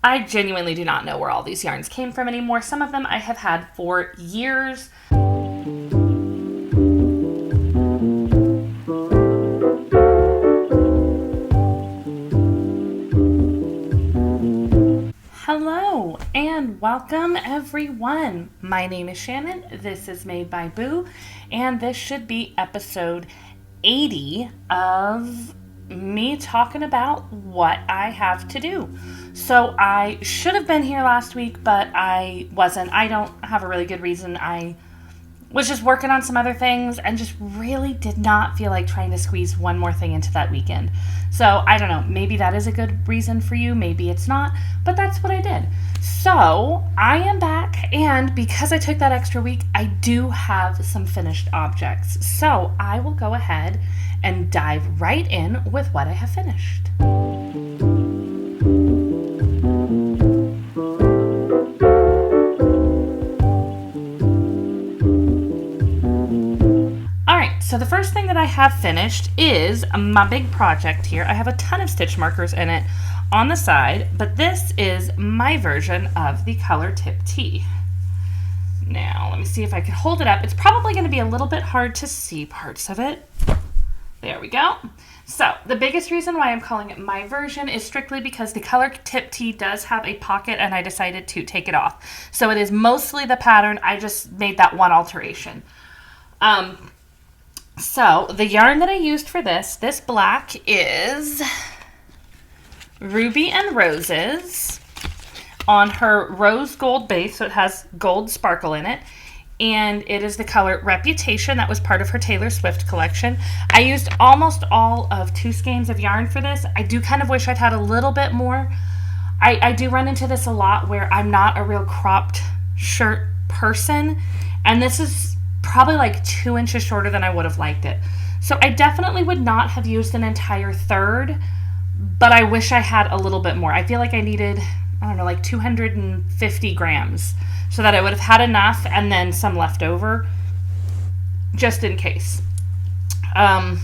I genuinely do not know where all these yarns came from anymore. Some of them I have had for years. Hello and welcome everyone. My name is Shannon. This is Made by Boo, and this should be episode 80 of me talking about what I have to do. So I should have been here last week, but I wasn't. I don't have a really good reason. I was just working on some other things and just really did not feel like trying to squeeze one more thing into that weekend. So I don't know, maybe that is a good reason for you, maybe it's not, but that's what I did. So I am back, and because I took that extra week, I do have some finished objects. So I will go ahead and dive right in with what I have finished. So the first thing that I have finished is my big project here. I have a ton of stitch markers in it on the side, but this is my version of the color tip tee. Now, let me see if I can hold it up. It's probably going to be a little bit hard to see parts of it. There we go. So the biggest reason why I'm calling it my version is strictly because the color tip tee does have a pocket, and I decided to take it off. So it is mostly the pattern. I just made that one alteration. So the yarn that I used for this black is Ruby and Roses on her rose gold base. So it has gold sparkle in it. And it is the color Reputation. That was part of her Taylor Swift collection. I used almost all of 2 skeins of yarn for this. I do kind of wish I'd had a little bit more. I do run into this a lot where I'm not a real cropped shirt person. And this is probably like 2 inches shorter than I would have liked it. So I definitely would not have used an entire third, but I wish I had a little bit more. I feel like I needed, I don't know, like 250 grams so that I would have had enough and then some left over just in case. But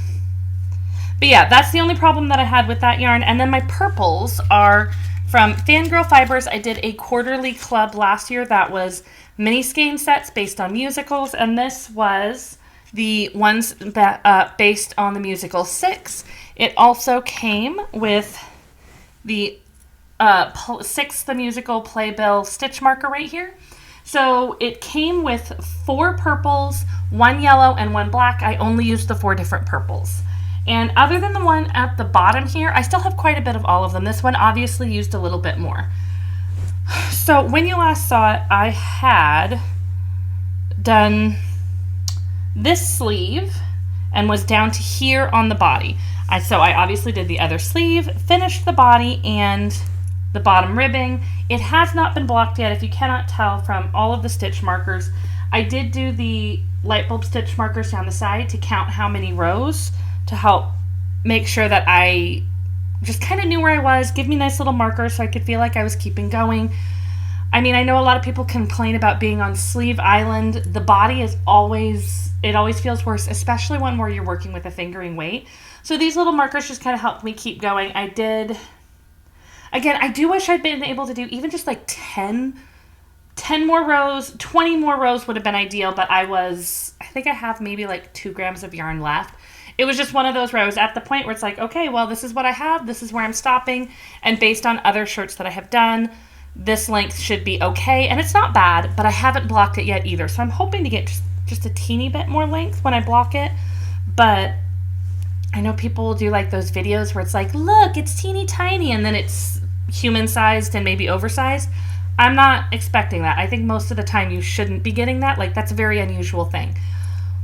yeah, that's the only problem that I had with that yarn. And then my purples are from Fangirl Fibers. I did a quarterly club last year that was mini skein sets based on musicals, and this was the ones that based on the musical 6. It also came with the 6 the musical playbill stitch marker right here. So it came with 4 purples, 1 yellow, and 1 black. I only used the 4 different purples. And other than the one at the bottom here, I still have quite a bit of all of them. This one obviously used a little bit more. So when you last saw it, I had done this sleeve and was down to here on the body. So I obviously did the other sleeve, finished the body and the bottom ribbing. It has not been blocked yet, if you cannot tell from all of the stitch markers. I did do the light bulb stitch markers down the side to count how many rows to help make sure that I just kind of knew where I was, give me nice little markers so I could feel like I was keeping going. I mean, I know a lot of people complain about being on Sleeve Island. The body is always feels worse, especially one where you're working with a fingering weight. So these little markers just kind of helped me keep going. I do wish I'd been able to do even just like 10 more rows, 20 more rows would have been ideal, but I think I have maybe like 2 grams of yarn left. It was just one of those rows at the point where it's like, okay, well, this is what I have. This is where I'm stopping. And based on other shirts that I have done, this length should be okay. And it's not bad, but I haven't blocked it yet either. So I'm hoping to get just a teeny bit more length when I block it. But I know people will do like those videos where it's like, look, it's teeny tiny. And then it's human-sized and maybe oversized. I'm not expecting that. I think most of the time you shouldn't be getting that. Like, that's a very unusual thing.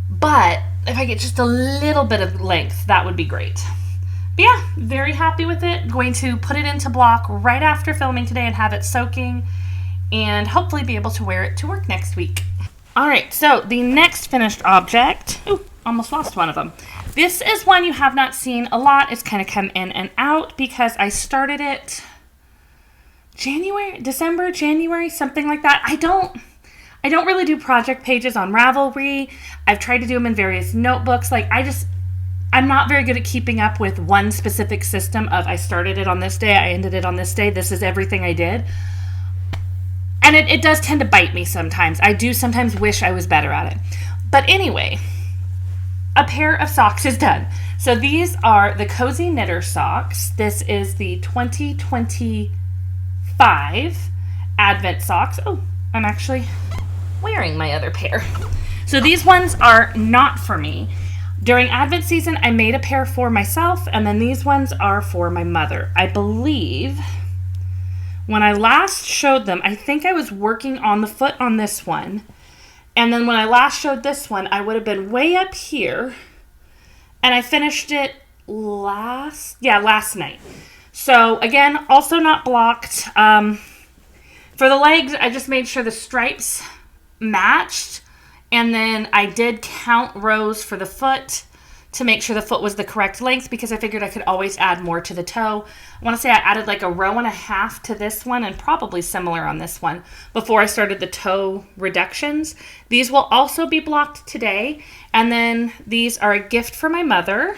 But if I get just a little bit of length, that would be great. But yeah, very happy with it. Going to put it into block right after filming today and have it soaking and hopefully be able to wear it to work next week. All right, so the next finished object, almost lost one of them. This is one you have not seen a lot. It's kind of come in and out because I started it December, January, something like that. I don't really do project pages on Ravelry. I've tried to do them in various notebooks. Like, I'm not very good at keeping up with one specific system of I started it on this day, I ended it on this day, this is everything I did. And it does tend to bite me sometimes. I do sometimes wish I was better at it. But anyway, a pair of socks is done. So these are the Cozy Knitter socks. This is the 2025 Advent socks. Oh, I'm actually wearing my other pair. So these ones are not for me. During Advent season, I made a pair for myself, and then these ones are for my mother. I believe when I last showed them, I think I was working on the foot on this one. And then when I last showed this one, I would have been way up here. And I finished it last night. So again, also not blocked. For the legs, I just made sure the stripes matched. And then I did count rows for the foot to make sure the foot was the correct length because I figured I could always add more to the toe. I want to say I added like 1.5 rows to this one and probably similar on this one before I started the toe reductions. These will also be blocked today. And then these are a gift for my mother.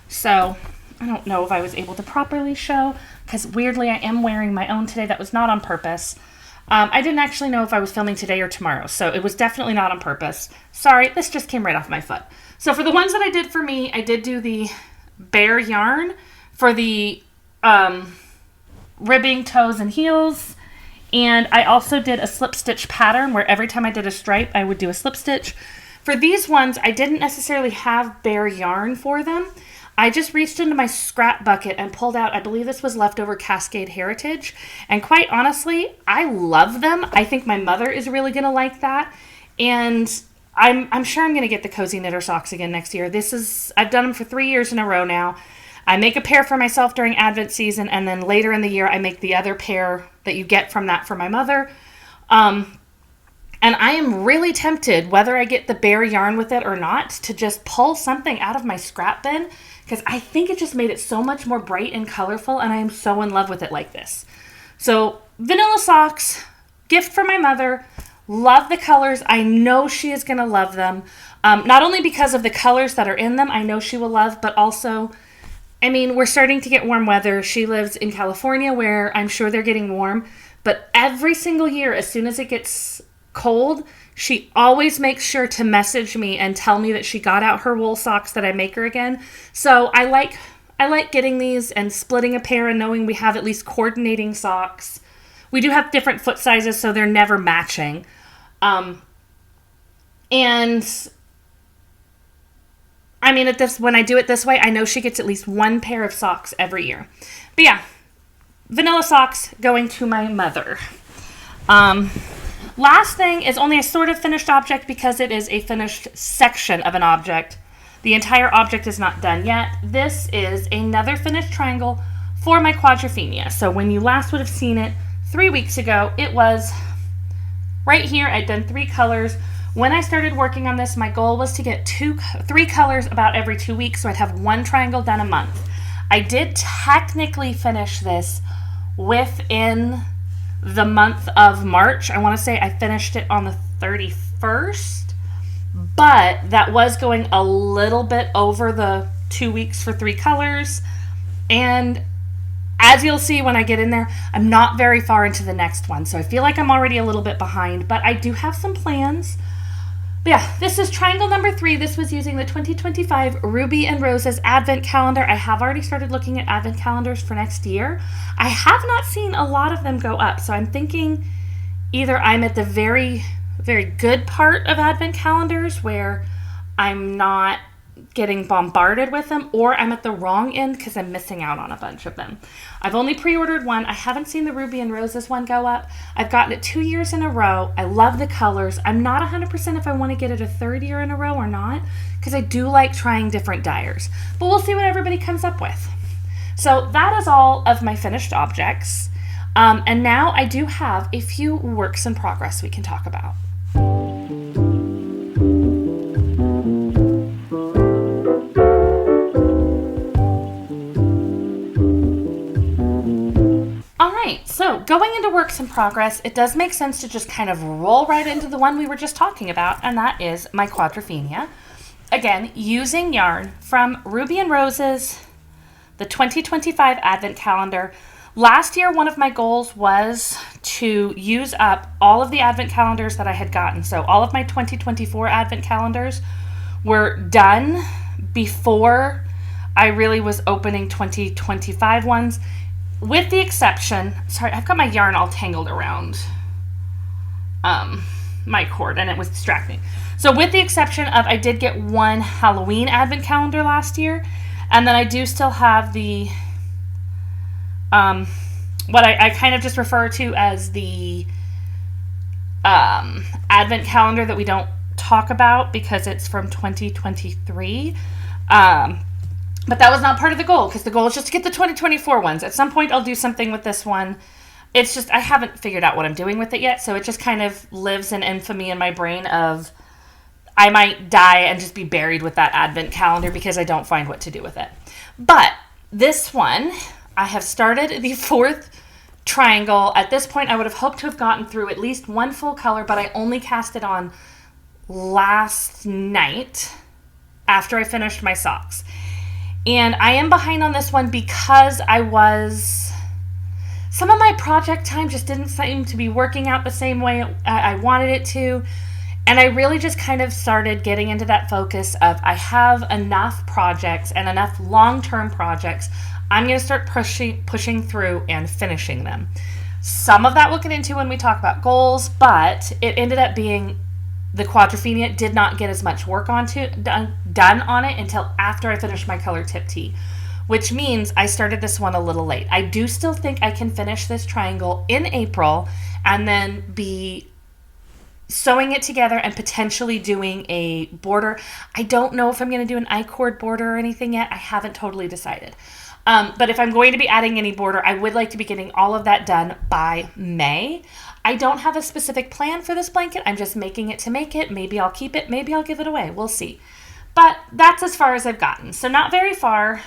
So I don't know if I was able to properly show because weirdly I am wearing my own today. That was not on purpose. I didn't actually know if I was filming today or tomorrow, so it was definitely not on purpose. Sorry, this just came right off my foot. So for the ones that I did for me, I did do the bare yarn for the ribbing toes and heels, and I also did a slip stitch pattern where every time I did a stripe, I would do a slip stitch. For these ones, I didn't necessarily have bare yarn for them. I just reached into my scrap bucket and pulled out, I believe this was leftover Cascade Heritage. And quite honestly, I love them. I think my mother is really going to like that. And I'm sure I'm going to get the Cozy Knitter socks again next year. I've done them for 3 years in a row now. I make a pair for myself during Advent season, and then later in the year, I make the other pair that you get from that for my mother. And I am really tempted, whether I get the bare yarn with it or not, to just pull something out of my scrap bin because I think it just made it so much more bright and colorful, and I am so in love with it like this. So, vanilla socks, gift for my mother. Love the colors. I know she is going to love them. Not only because of the colors that are in them, I know she will love, but also, I mean, we're starting to get warm weather. She lives in California where I'm sure they're getting warm, but every single year, as soon as it gets cold, she always makes sure to message me and tell me that she got out her wool socks that I make her again. So I like getting these and splitting a pair and knowing we have at least coordinating socks. We do have different foot sizes, so they're never matching. And I mean, when I do it this way, I know she gets at least one pair of socks every year. But yeah, vanilla socks going to my mother. Last thing is only a sort of finished object because it is a finished section of an object. The entire object is not done yet. This is another finished triangle for my Quadrophenia. So when you last would have seen it 3 weeks ago, it was right here. I'd done 3 colors. When I started working on this, my goal was to get 3 colors about every 2 weeks, so I'd have 1 triangle done a month. I did technically finish this within the month of March. I want to say I finished it on the 31st, but that was going a little bit over the 2 weeks for 3 colors. And as you'll see when I get in there, I'm not very far into the next one, so I feel like I'm already a little bit behind, but I do have some plans. But yeah, this is triangle number 3. This was using the 2025 Ruby and Roses Advent Calendar. I have already started looking at Advent calendars for next year. I have not seen a lot of them go up, so I'm thinking either I'm at the very, very good part of Advent calendars where I'm not getting bombarded with them, or I'm at the wrong end because I'm missing out on a bunch of them. I've only pre-ordered one. I haven't seen the Ruby and Roses one go up. I've gotten it 2 years in a row. I love the colors. I'm not 100% if I want to get it a 3rd year in a row or not because I do like trying different dyers, but we'll see what everybody comes up with. So that is all of my finished objects. And now I do have a few works in progress we can talk about. So going into works in progress, it does make sense to just kind of roll right into the one we were just talking about, and that is my Quadrophenia. again, using yarn from Ruby and Roses, the 2025 Advent Calendar. Last year, one of my goals was to use up all of the Advent calendars that I had gotten. So all of my 2024 Advent calendars were done before I really was opening 2025 ones, with the exception, sorry, I've got my yarn all tangled around my cord and it was distracting. So with the exception of, I did get one Halloween Advent calendar last year, and then I do still have the what I kind of just refer to as the Advent calendar that we don't talk about because it's from 2023. But that was not part of the goal, because the goal is just to get the 2024 ones. At some point, I'll do something with this one. It's just, I haven't figured out what I'm doing with it yet, so it just kind of lives in infamy in my brain of I might die and just be buried with that Advent calendar because I don't find what to do with it. But this one, I have started the 4th triangle. At this point, I would have hoped to have gotten through at least one full color, but I only cast it on last night after I finished my socks. And I am behind on this one because some of my project time just didn't seem to be working out the same way I wanted it to. And I really just kind of started getting into that focus of I have enough projects and enough long-term projects. I'm going to start pushing through and finishing them. Some of that we'll get into when we talk about goals, but it ended up being the Quadrophenia did not get as much work done on it until after I finished my color tip tee, which means I started this one a little late. I do still think I can finish this triangle in April and then be sewing it together and potentially doing a border. I don't know if I'm going to do an I-cord border or anything yet. I haven't totally decided. But if I'm going to be adding any border, I would like to be getting all of that done by May. I don't have a specific plan for this blanket. I'm just making it to make it. Maybe I'll keep it. Maybe I'll give it away. We'll see. But that's as far as I've gotten. So not very far,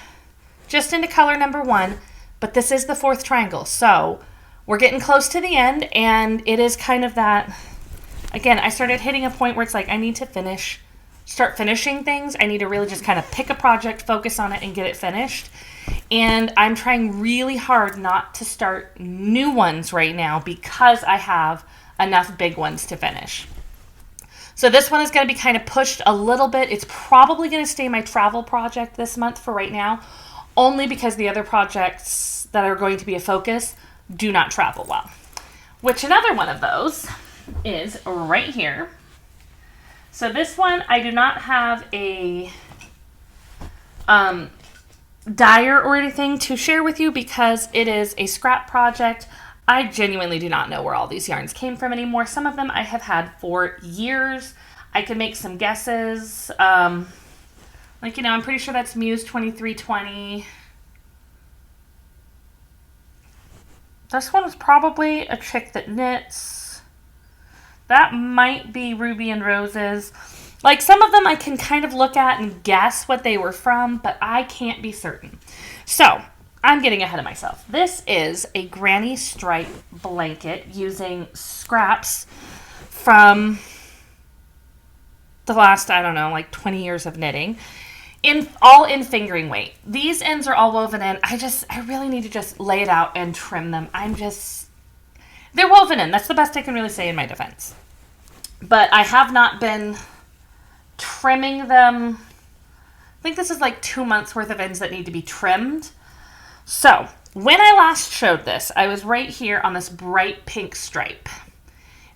just into color number 1. But this is the 4th triangle. So we're getting close to the end, and it is kind of that, again, I started hitting a point where it's like I need to start finishing things. I need to really just kind of pick a project, focus on it, and get it finished. And I'm trying really hard not to start new ones right now because I have enough big ones to finish. So this one is going to be kind of pushed a little bit. It's probably going to stay my travel project this month for right now, only because the other projects that are going to be a focus do not travel well. Which another one of those is right here. So this one, I do not have a dyer or anything to share with you because it is a scrap project. I genuinely do not know where all these yarns came from anymore. Some of them I have had for years. I could make some guesses. I'm pretty sure that's Muse 2320. This one was probably a chick that knits. That might be Ruby and Roses. Like, some of them I can kind of look at and guess what they were from, but I can't be certain. So, I'm getting ahead of myself. This is a granny stripe blanket using scraps from the last, 20 years of knitting. All in fingering weight. These ends are all woven in. I really need to just lay it out and trim them. They're woven in. That's the best I can really say in my defense. But I have not been trimming them. I think this is like 2 months worth of ends that need to be trimmed. So when I last showed this, I was right here on this bright pink stripe.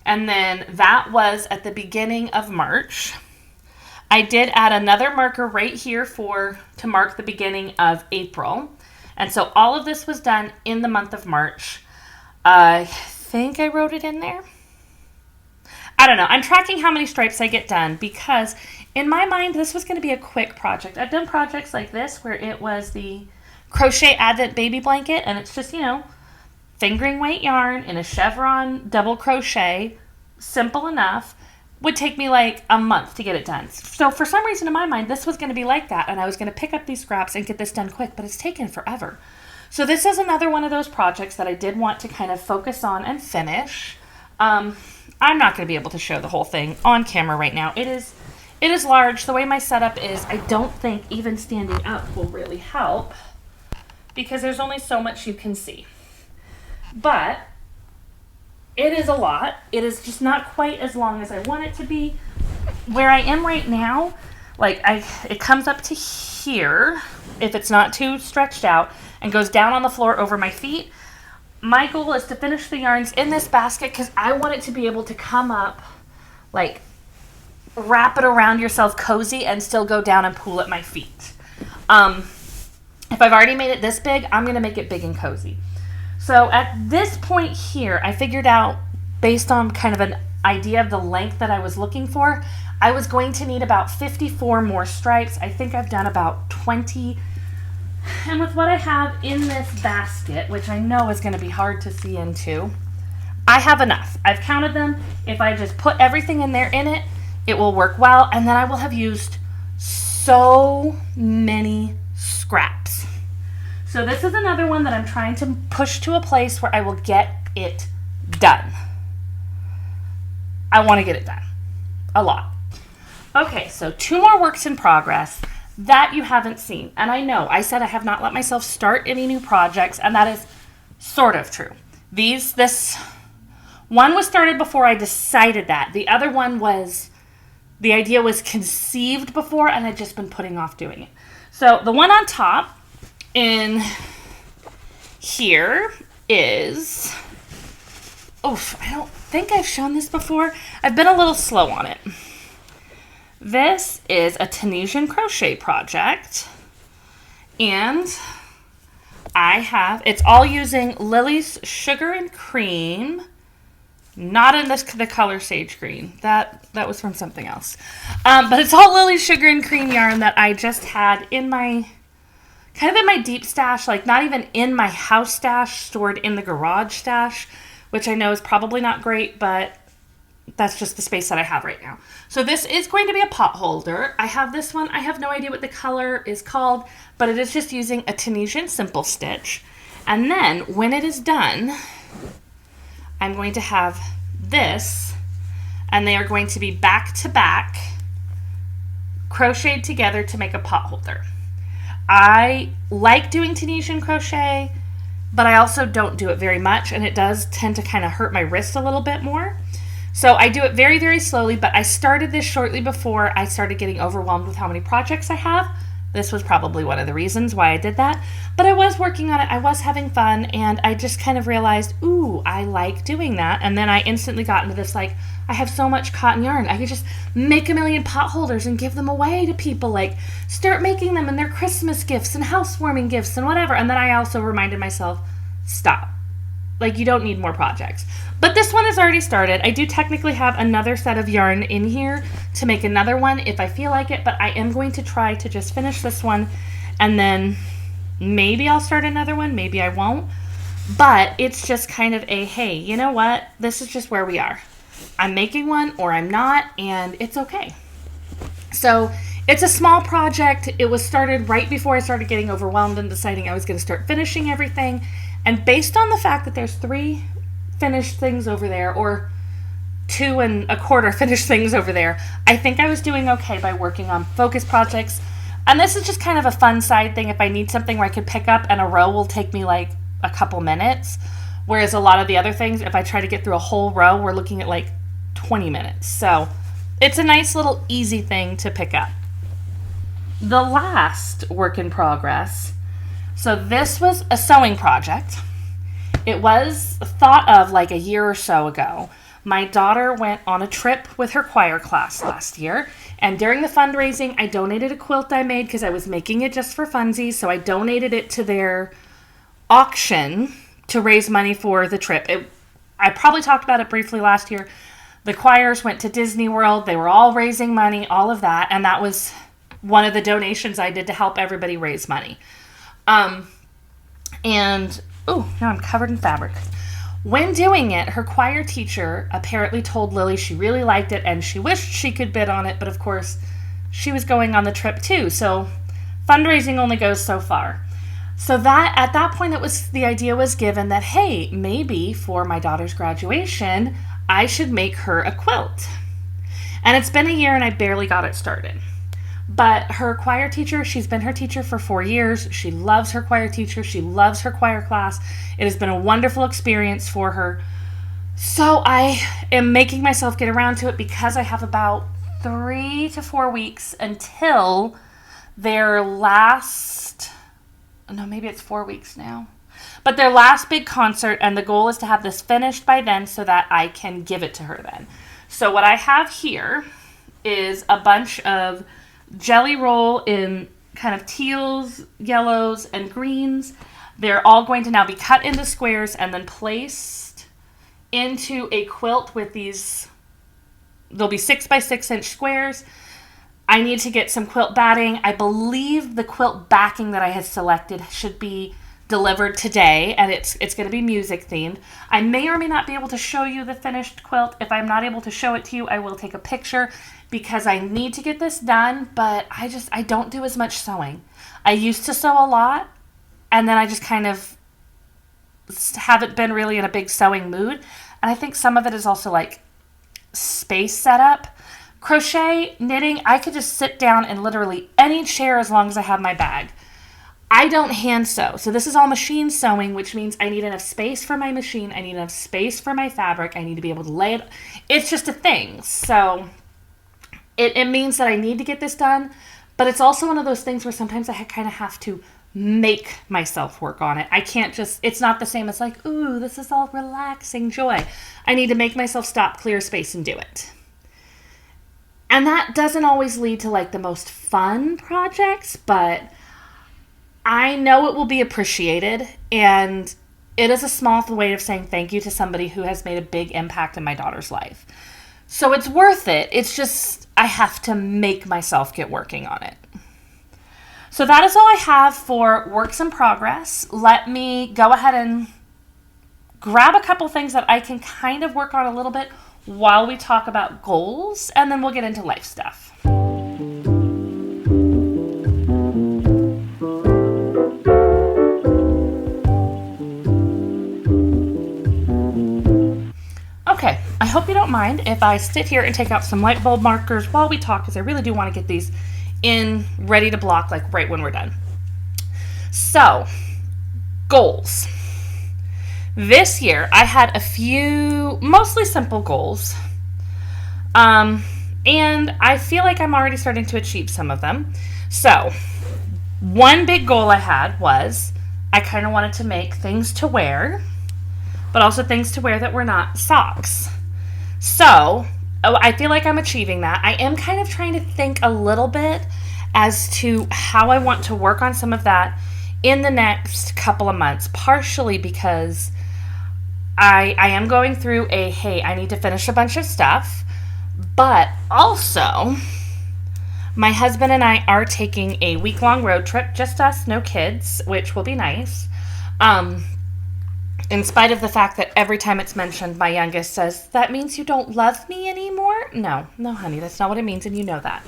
And then that was at the beginning of March. I did add another marker right here to mark the beginning of April. And so all of this was done in the month of March. I think I wrote it in there. I don't know. I'm tracking how many stripes I get done because in my mind, this was going to be a quick project. I've done projects like this where it was the crochet Advent baby blanket and it's just, fingering weight yarn in a chevron double crochet, simple enough, would take me like a month to get it done. So for some reason in my mind, this was going to be like that and I was going to pick up these scraps and get this done quick, but it's taken forever. So this is another one of those projects that I did want to kind of focus on and finish. I'm not going to be able to show the whole thing on camera right now. It's It is large. The way my setup is, I don't think even standing up will really help because there's only so much you can see. But it is a lot. It is just not quite as long as I want it to be. Where I am right now, like it comes up to here if it's not too stretched out and goes down on the floor over my feet. My goal is to finish the yarns in this basket because I want it to be able to come up, like wrap it around yourself cozy and still go down and pool at my feet. If I've already made it this big, I'm going to make it big and cozy. So at this point here, I figured out, based on kind of an idea of the length that I was looking for, I was going to need about 54 more stripes. I think I've done about 20. And with what I have in this basket, which I know is going to be hard to see into, I have enough. I've counted them. If I just put everything in there in it, it will work well. And then I will have used so many scraps. So this is another one that I'm trying to push to a place where I will get it done. I want to get it done. A lot. Okay, so 2 more works in progress that you haven't seen. And I know I said I have not let myself start any new projects, and that is sort of true. This one was started before I decided that. The other one was, the idea was conceived before, and I'd just been putting off doing it. So the one on top in here is, I don't think I've shown this before. I've been a little slow on it. This is a Tunisian crochet project, and it's all using Lily's Sugar and Cream, not in the color Sage Green. That was from something else. But it's all Lily's Sugar and Cream yarn that I just had in my, kind of in my deep stash, like not even in my house stash, stored in the garage stash, which I know is probably not great, but that's just the space that I have right now. So this is going to be a pot holder. I have this one. I have no idea what the color is called, but it is just using a Tunisian simple stitch. And then when it is done, I'm going to have this, and they are going to be back to back, crocheted together to make a pot holder. I like doing Tunisian crochet, but I also don't do it very much, and it does tend to kind of hurt my wrist a little bit more. So I do it very, very slowly, but I started this shortly before I started getting overwhelmed with how many projects I have. This was probably one of the reasons why I did that. But I was working on it, I was having fun, and I just kind of realized, ooh, I like doing that. And then I instantly got into this, like, I have so much cotton yarn. I could just make a million pot holders and give them away to people. Like, start making them in their Christmas gifts and housewarming gifts and whatever. And then I also reminded myself, stop. Like, you don't need more projects. But this one is already started. I do technically have another set of yarn in here to make another one if I feel like it, but I am going to try to just finish this one, and then maybe I'll start another one, maybe I won't. But it's just kind of a, hey, you know what? This is just where we are. I'm making one or I'm not, and it's okay. So it's a small project. It was started right before I started getting overwhelmed and deciding I was going to start finishing everything. And based on the fact that there's 3 finished things over there, or 2 1/4 finished things over there, I think I was doing okay by working on focus projects. And this is just kind of a fun side thing if I need something where I can pick up and a row will take me like a couple minutes. Whereas a lot of the other things, if I try to get through a whole row, we're looking at like 20 minutes. So it's a nice little easy thing to pick up. The last work in progress, so this was a sewing project. It was thought of like a year or so ago. My daughter went on a trip with her choir class last year, and during the fundraising, I donated a quilt I made because I was making it just for funsies, so I donated it to their auction to raise money for the trip. I probably talked about it briefly last year. The choirs went to Disney World. They were all raising money, all of that, and that was one of the donations I did to help everybody raise money. Now I'm covered in fabric. When doing it, her choir teacher apparently told Lily she really liked it and she wished she could bid on it, but of course she was going on the trip too, so fundraising only goes so far. So that at that point the idea was given that, hey, maybe for my daughter's graduation I should make her a quilt. And it's been a year and I barely got it started. But her choir teacher, she's been her teacher for 4 years. She loves her choir teacher. She loves her choir class. It has been a wonderful experience for her. So I am making myself get around to it because I have about 3 to 4 weeks until their last, no, maybe it's 4 weeks now. But their last big concert, and the goal is to have this finished by then so that I can give it to her then. So what I have here is a bunch of jelly roll in kind of teals, yellows, and greens. They're all going to now be cut into squares and then placed into a quilt with these, there'll be 6 by 6 inch squares. I need to get some quilt batting. I believe the quilt backing that I had selected should be delivered today, and it's going to be music themed. I may or may not be able to show you the finished quilt. If I'm not able to show it to you, I will take a picture because I need to get this done, but I don't do as much sewing. I used to sew a lot, and then I just kind of haven't been really in a big sewing mood, and I think some of it is also like space setup. Crochet, knitting, I could just sit down in literally any chair as long as I have my bag. I don't hand sew. So this is all machine sewing, which means I need enough space for my machine. I need enough space for my fabric. I need to be able to lay it. It's just a thing. So it means that I need to get this done. But it's also one of those things where sometimes I kind of have to make myself work on it. I can't just, it's not the same as like, ooh, this is all relaxing joy. I need to make myself stop, clear space, and do it. And that doesn't always lead to like the most fun projects, but I know it will be appreciated, and it is a small way of saying thank you to somebody who has made a big impact in my daughter's life. So it's worth it. It's just I have to make myself get working on it. So that is all I have for works in progress. Let me go ahead and grab a couple things that I can kind of work on a little bit while we talk about goals, and then we'll get into life stuff. Okay, I hope you don't mind if I sit here and take out some light bulb markers while we talk, because I really do want to get these in ready to block like right when we're done. So, goals. This year I had a few mostly simple goals, and I feel like I'm already starting to achieve some of them. So, one big goal I had was I kind of wanted to make things to wear, but also things to wear that were not socks. So, I feel like I'm achieving that. I am kind of trying to think a little bit as to how I want to work on some of that in the next couple of months, partially because I am going through I need to finish a bunch of stuff, but also my husband and I are taking a week-long road trip, just us, no kids, which will be nice. In spite of the fact that every time it's mentioned, my youngest says, that means you don't love me anymore? No, honey, that's not what it means, and you know that.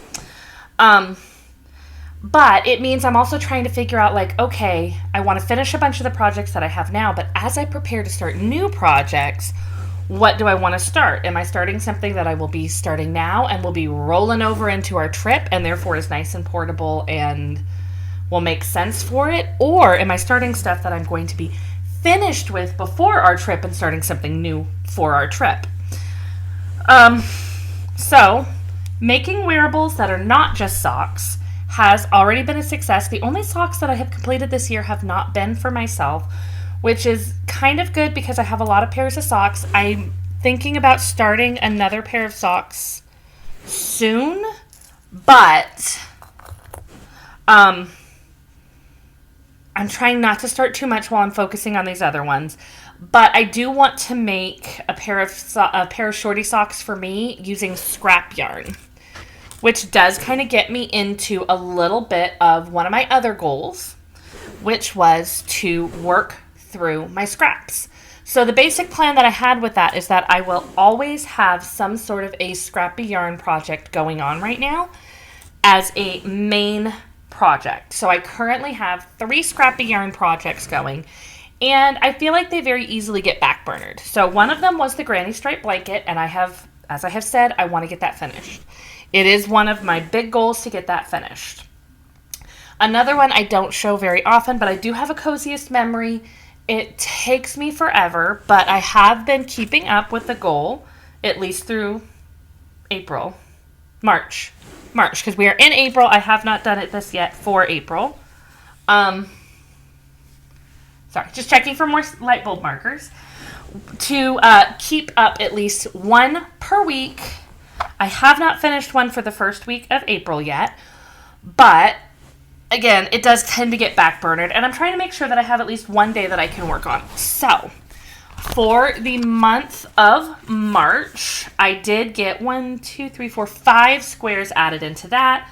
But it means I'm also trying to figure out, like, okay, I want to finish a bunch of the projects that I have now, but as I prepare to start new projects, what do I want to start? Am I starting something that I will be starting now and will be rolling over into our trip and therefore is nice and portable and will make sense for it? Or am I starting stuff that I'm going to be finished with before our trip and starting something new for our trip? So, making wearables that are not just socks has already been a success. The only socks that I have completed this year have not been for myself, which is kind of good because I have a lot of pairs of socks. I'm thinking about starting another pair of socks soon, but I'm trying not to start too much while I'm focusing on these other ones. But I do want to make a pair of shorty socks for me using scrap yarn, which does kind of get me into a little bit of one of my other goals, which was to work through my scraps. So the basic plan that I had with that is that I will always have some sort of a scrappy yarn project going on right now as a main project. So I currently have 3 scrappy yarn projects going, and I feel like they very easily get backburnered. So one of them was the granny stripe blanket, and I have as I have said, I want to get that finished. It is one of my big goals to get that finished. Another one I don't show very often, but I do have a coziest memory. It takes me forever, but I have been keeping up with the goal at least through March, because we are in April. I have not done it this yet for April. Sorry, just checking for more light bulb markers. To keep up at least one per week. I have not finished one for the first week of April yet, but again, it does tend to get backburnered, and I'm trying to make sure that I have at least one day that I can work on. So, for the month of March, I did get 5 squares added into that.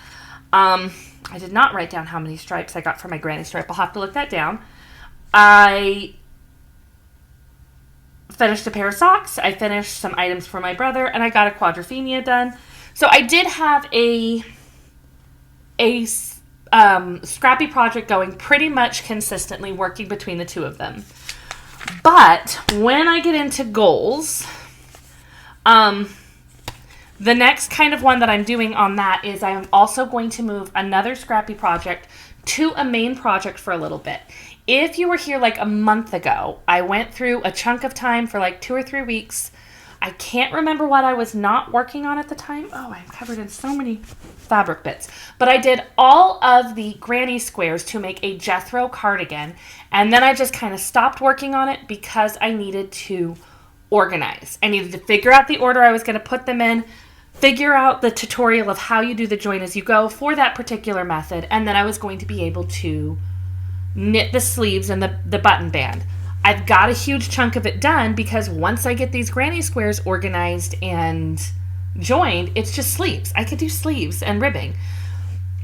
I did not write down how many stripes I got for my granny stripe. I'll have to look that down. I finished a pair of socks. I finished some items for my brother, and I got a Quadrophenia done. So I did have a scrappy project going pretty much consistently, working between the two of them. But when I get into goals, the next kind of one that I'm doing on that is I'm also going to move another scrappy project to a main project for a little bit. If you were here like a month ago, I went through a chunk of time for like 2 or 3 weeks. I can't remember what I was not working on at the time. Oh, I'm covered in so many fabric bits. But I did all of the granny squares to make a Jethro cardigan. And then I just kind of stopped working on it because I needed to organize. I needed to figure out the order I was going to put them in, figure out the tutorial of how you do the join as you go for that particular method. And then I was going to be able to knit the sleeves and the button band. I've got a huge chunk of it done because once I get these granny squares organized and joined, it's just sleeves. I could do sleeves and ribbing,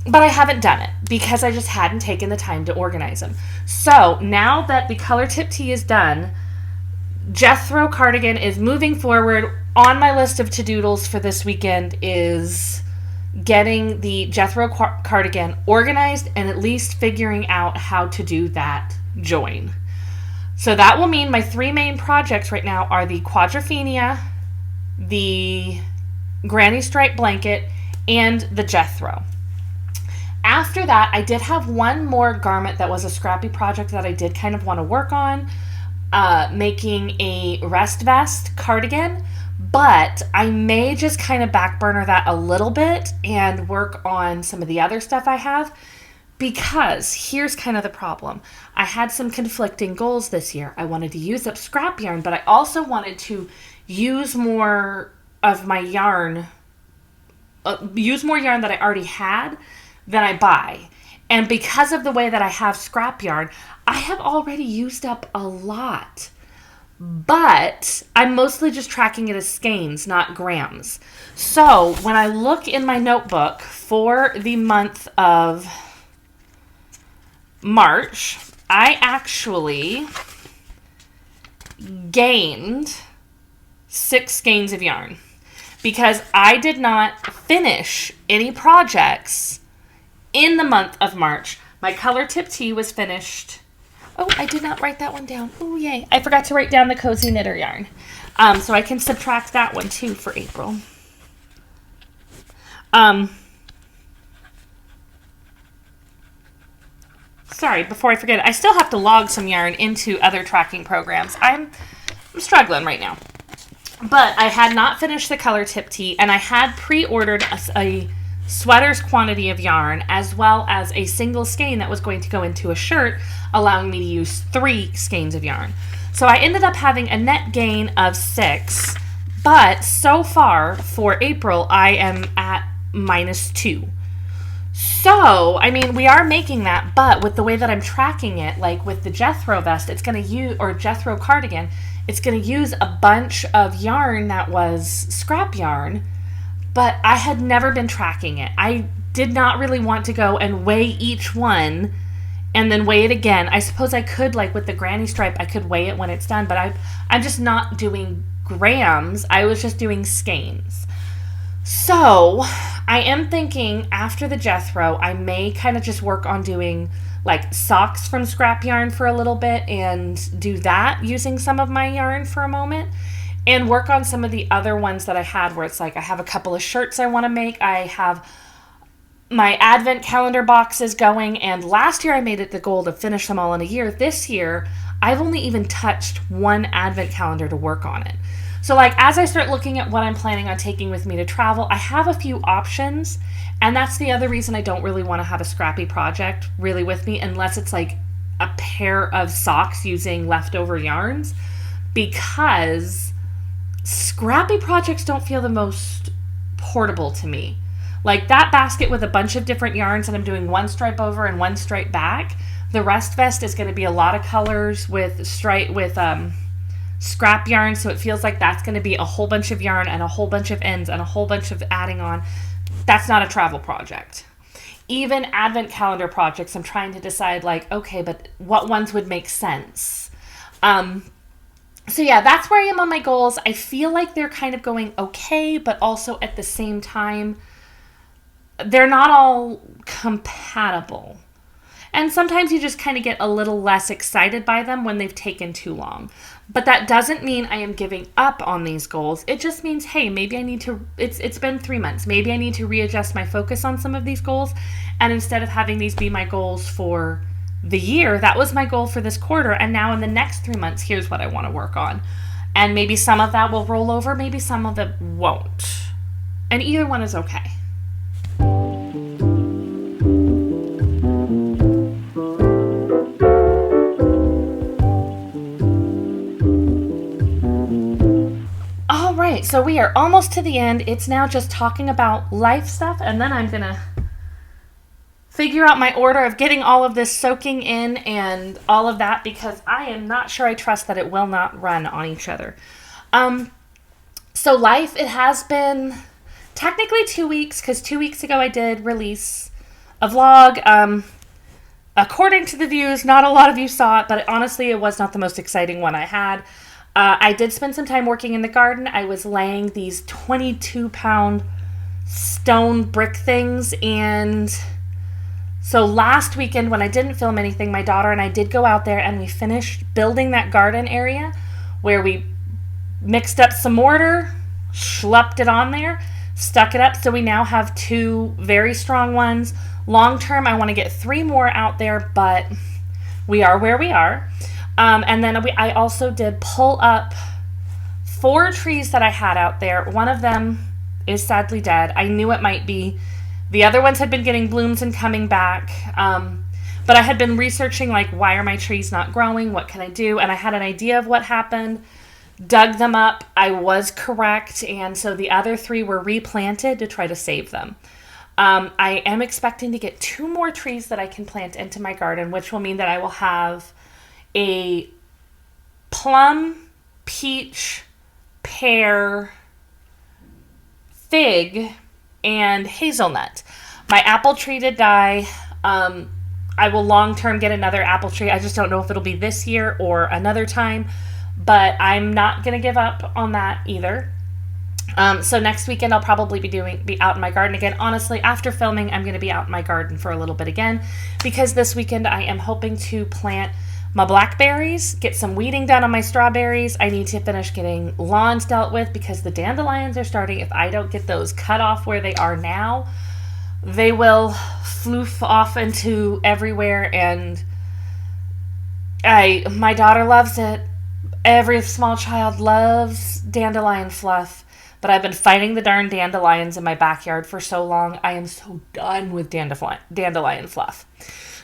but I haven't done it because I just hadn't taken the time to organize them. So now that the color tip tee is done, Jethro Cardigan is moving forward. On my list of to-doodles for this weekend is getting the Jethro cardigan organized and at least figuring out how to do that join. So that will mean my 3 main projects right now are the Quadrophenia, the granny stripe blanket, and the Jethro. After that, I did have one more garment that was a scrappy project that I did kind of want to work on, making a rest vest cardigan. But I may just kind of back burner that a little bit and work on some of the other stuff I have, because here's kind of the problem. I had some conflicting goals this year. I wanted to use up scrap yarn, but I also wanted to use more of my yarn, use more yarn that I already had than I buy. And because of the way that I have scrap yarn, I have already used up a lot. But I'm mostly just tracking it as skeins, not grams. So when I look in my notebook for the month of March, I actually gained 6 skeins of yarn because I did not finish any projects in the month of March. My color tip tee was finished. Oh, I did not write that one down. Oh, yay. I forgot to write down the cozy knitter yarn. So I can subtract that one too for April. Sorry, before I forget, I still have to log some yarn into other tracking programs. I'm struggling right now. But I had not finished the color tip tee, and I had pre-ordered a sweater's quantity of yarn as well as a single skein that was going to go into a shirt, allowing me to use 3 skeins of yarn. So I ended up having a net gain of 6, but so far for April I am at -2. So, I mean, we are making that, but with the way that I'm tracking it, like with the Jethro vest, it's going to use, or Jethro cardigan, it's going to use a bunch of yarn that was scrap yarn, but I had never been tracking it. I did not really want to go and weigh each one and then weigh it again. I suppose I could, like with the granny stripe, I could weigh it when it's done, but I'm just not doing grams. I was just doing skeins. So I am thinking after the Jethro, I may kind of just work on doing like socks from scrap yarn for a little bit and do that using some of my yarn for a moment. and work on some of the other ones that I had where it's like I have a couple of shirts I want to make. I have my advent calendar boxes going, and last year I made it the goal to finish them all in a year. This year, I've only even touched one advent calendar to work on it. So like as I start looking at what I'm planning on taking with me to travel, I have a few options, and that's the other reason I don't really want to have a scrappy project really with me unless it's like a pair of socks using leftover yarns, because scrappy projects don't feel the most portable to me. Like that basket with a bunch of different yarns and I'm doing one stripe over and one stripe back. The rest vest is going to be a lot of colors with scrap yarn, so it feels like that's going to be a whole bunch of yarn and a whole bunch of ends and a whole bunch of adding on. That's not a travel project. Even advent calendar projects, I'm trying to decide like, okay, but what ones would make sense? So yeah, that's where I am on my goals. I feel like they're kind of going okay, but also at the same time, they're not all compatible. And sometimes you just kind of get a little less excited by them when they've taken too long. But that doesn't mean I am giving up on these goals. It just means, hey, maybe I need to, it's been 3 months. Maybe I need to readjust my focus on some of these goals. And instead of having these be my goals for the year, that was my goal for this quarter. And now in the next 3 months, here's what I want to work on. And maybe some of that will roll over. Maybe some of it won't. And either one is okay. So we are almost to the end. It's now just talking about life stuff, and then I'm going to figure out my order of getting all of this soaking in and all of that, because I am not sure I trust that it will not run on each other. So life, it has been technically 2 weeks, because 2 weeks ago I did release a vlog. According to the views, not a lot of you saw it, but honestly, it was not the most exciting one I had. I did spend some time working in the garden. I was laying these 22-pound stone brick things, and so last weekend when I didn't film anything, my daughter and I did go out there and we finished building that garden area where we mixed up some mortar, schlepped it on there, stuck it up, so we now have 2 very strong ones. Long term, I want to get 3 more out there, but we are where we are. And then I also did pull up 4 trees that I had out there. One of them is sadly dead. I knew it might be. The other ones had been getting blooms and coming back. But I had been researching, like, why are my trees not growing? What can I do? And I had an idea of what happened. Dug them up. I was correct. And so the other 3 were replanted to try to save them. I am expecting to get 2 more trees that I can plant into my garden, which will mean that I will have a plum, peach, pear, fig, and hazelnut. My apple tree did die. I will long term get another apple tree. I just don't know if it'll be this year or another time, but I'm not going to give up on that either. So next weekend I'll probably be out in my garden again. Honestly, after filming, I'm going to be out in my garden for a little bit again, because this weekend I am hoping to plant my blackberries, get some weeding done on my strawberries. I need to finish getting lawns dealt with because the dandelions are starting. If I don't get those cut off where they are now, they will floof off into everywhere, and my daughter loves it. Every small child loves dandelion fluff, but I've been fighting the darn dandelions in my backyard for so long. I am so done with dandelion fluff.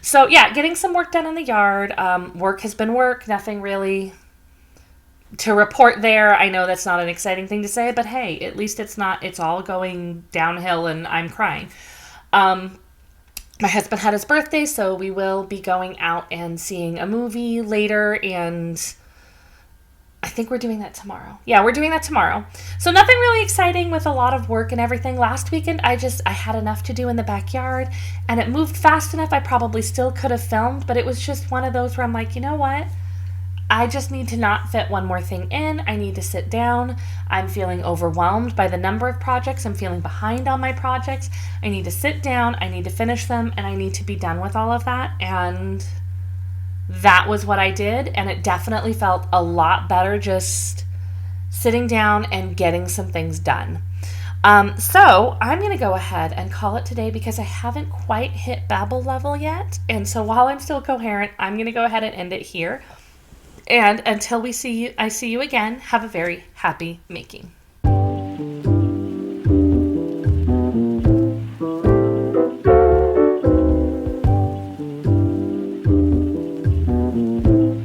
So yeah, getting some work done in the yard. Work has been work. Nothing really to report there. I know that's not an exciting thing to say, but hey, at least it's all going downhill and I'm crying. My husband had his birthday, so we will be going out and seeing a movie later, and I think we're doing that tomorrow. Yeah, we're doing that tomorrow. So nothing really exciting with a lot of work and everything. Last weekend, I had enough to do in the backyard, and it moved fast enough. I probably still could have filmed, but it was just one of those where I'm like, you know what? I just need to not fit one more thing in. I need to sit down. I'm feeling overwhelmed by the number of projects. I'm feeling behind on my projects. I need to sit down. I need to finish them, and I need to be done with all of that. And that was what I did, and it definitely felt a lot better just sitting down and getting some things done. So I'm going to go ahead and call it today because I haven't quite hit babble level yet. And so while I'm still coherent, I'm going to go ahead and end it here. And until I see you again, have a very happy making.